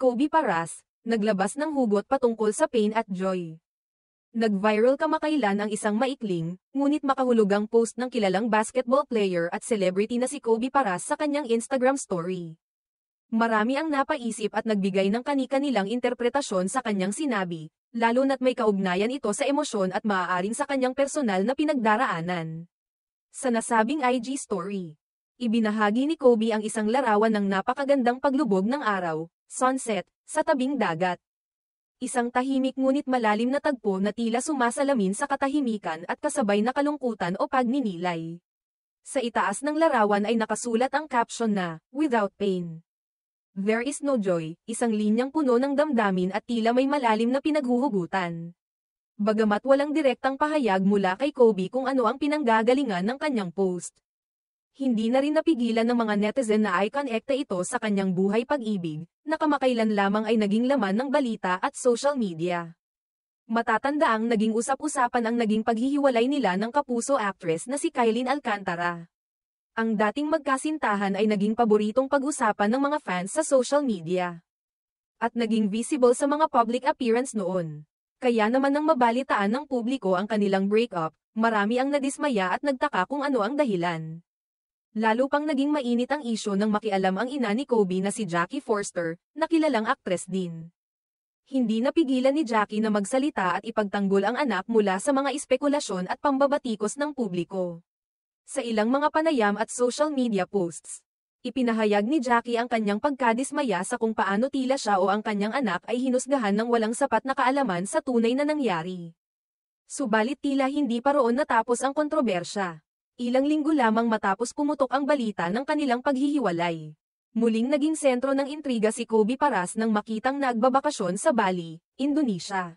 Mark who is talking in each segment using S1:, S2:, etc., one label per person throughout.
S1: Kobe Paras, naglabas ng hugot patungkol sa pain at joy. Nag-viral kamakailan ang isang maikling, ngunit makahulugang post ng kilalang basketball player at celebrity na si Kobe Paras sa kanyang Instagram story. Marami ang napaisip at nagbigay ng kani-kanilang interpretasyon sa kanyang sinabi, lalo na't may kaugnayan ito sa emosyon at maaaring sa kanyang personal na pinagdaraanan. Sa nasabing IG story, ibinahagi ni Kobe ang isang larawan ng napakagandang paglubog ng araw, sunset, sa tabing dagat. Isang tahimik ngunit malalim na tagpo na tila sumasalamin sa katahimikan at kasabay na kalungkutan o pagninilay. Sa itaas ng larawan ay nakasulat ang caption na, "Without pain there is no joy," isang linyang puno ng damdamin at tila may malalim na pinaghuhugutan. Bagamat walang direktang pahayag mula kay Kobe kung ano ang pinanggagalingan ng kanyang post, hindi na rin napigilan ng mga netizen na i-connecta ito sa kanyang buhay pag-ibig, na kamakailan lamang ay naging laman ng balita at social media. Matatandaang naging usap-usapan ang naging paghihiwalay nila ng kapuso actress na si Kylene Alcantara. Ang dating magkasintahan ay naging paboritong pag-usapan ng mga fans sa social media. At naging visible sa mga public appearance noon. Kaya naman nang mabalitaan ng publiko ang kanilang breakup, marami ang nadismaya at nagtaka kung ano ang dahilan. Lalo pang naging mainit ang isyu nang makialam ang ina ni Kobe na si Jackie Forster, na kilalang aktres din. Hindi napigilan ni Jackie na magsalita at ipagtanggol ang anak mula sa mga espekulasyon at pambabatikos ng publiko. Sa ilang mga panayam at social media posts, ipinahayag ni Jackie ang kanyang pagkadismaya sa kung paano tila siya o ang kanyang anak ay hinusgahan ng walang sapat na kaalaman sa tunay na nangyari. Subalit tila hindi pa roon natapos ang kontrobersya. Ilang linggo lamang matapos pumutok ang balita ng kanilang paghihiwalay. Muling naging sentro ng intriga si Kobe Paras nang makitang nagbabakasyon sa Bali, Indonesia.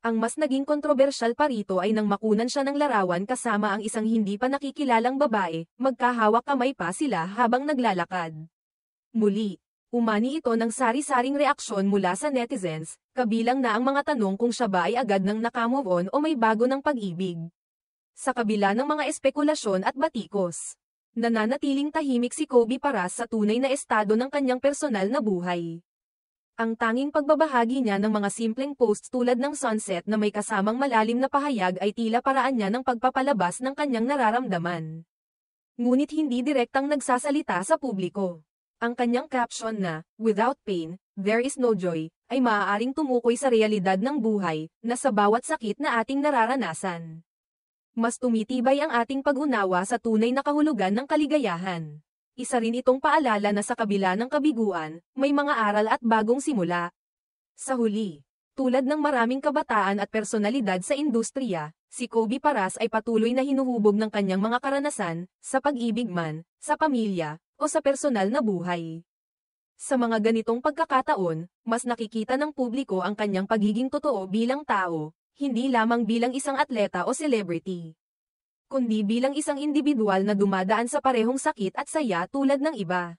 S1: Ang mas naging kontrobersyal pa rito ay nang makunan siya ng larawan kasama ang isang hindi pa nakikilalang babae, magkahawak kamay pa sila habang naglalakad. Muli, umani ito ng sari-saring reaksyon mula sa netizens, kabilang na ang mga tanong kung siya ba ay agad nang nakamove on o may bago ng pag-ibig. Sa kabila ng mga espekulasyon at batikos, nananatiling tahimik si Kobe Paras sa tunay na estado ng kanyang personal na buhay. Ang tanging pagbabahagi niya ng mga simpleng posts tulad ng sunset na may kasamang malalim na pahayag ay tila paraan niya ng pagpapalabas ng kanyang nararamdaman. Ngunit hindi direktang nagsasalita sa publiko. Ang kanyang caption na, "Without pain, there is no joy," ay maaaring tumukoy sa realidad ng buhay, na sa bawat sakit na ating nararanasan, mas tumitibay ang ating pag-unawa sa tunay na kahulugan ng kaligayahan. Isa rin itong paalala na sa kabila ng kabiguan, may mga aral at bagong simula. Sa huli, tulad ng maraming kabataan at personalidad sa industriya, si Kobe Paras ay patuloy na hinuhubog ng kanyang mga karanasan, sa pag-ibig man, sa pamilya, o sa personal na buhay. Sa mga ganitong pagkakataon, mas nakikita ng publiko ang kanyang pagiging totoo bilang tao, hindi lamang bilang isang atleta o celebrity, kundi bilang isang individual na dumadaan sa parehong sakit at saya tulad ng iba.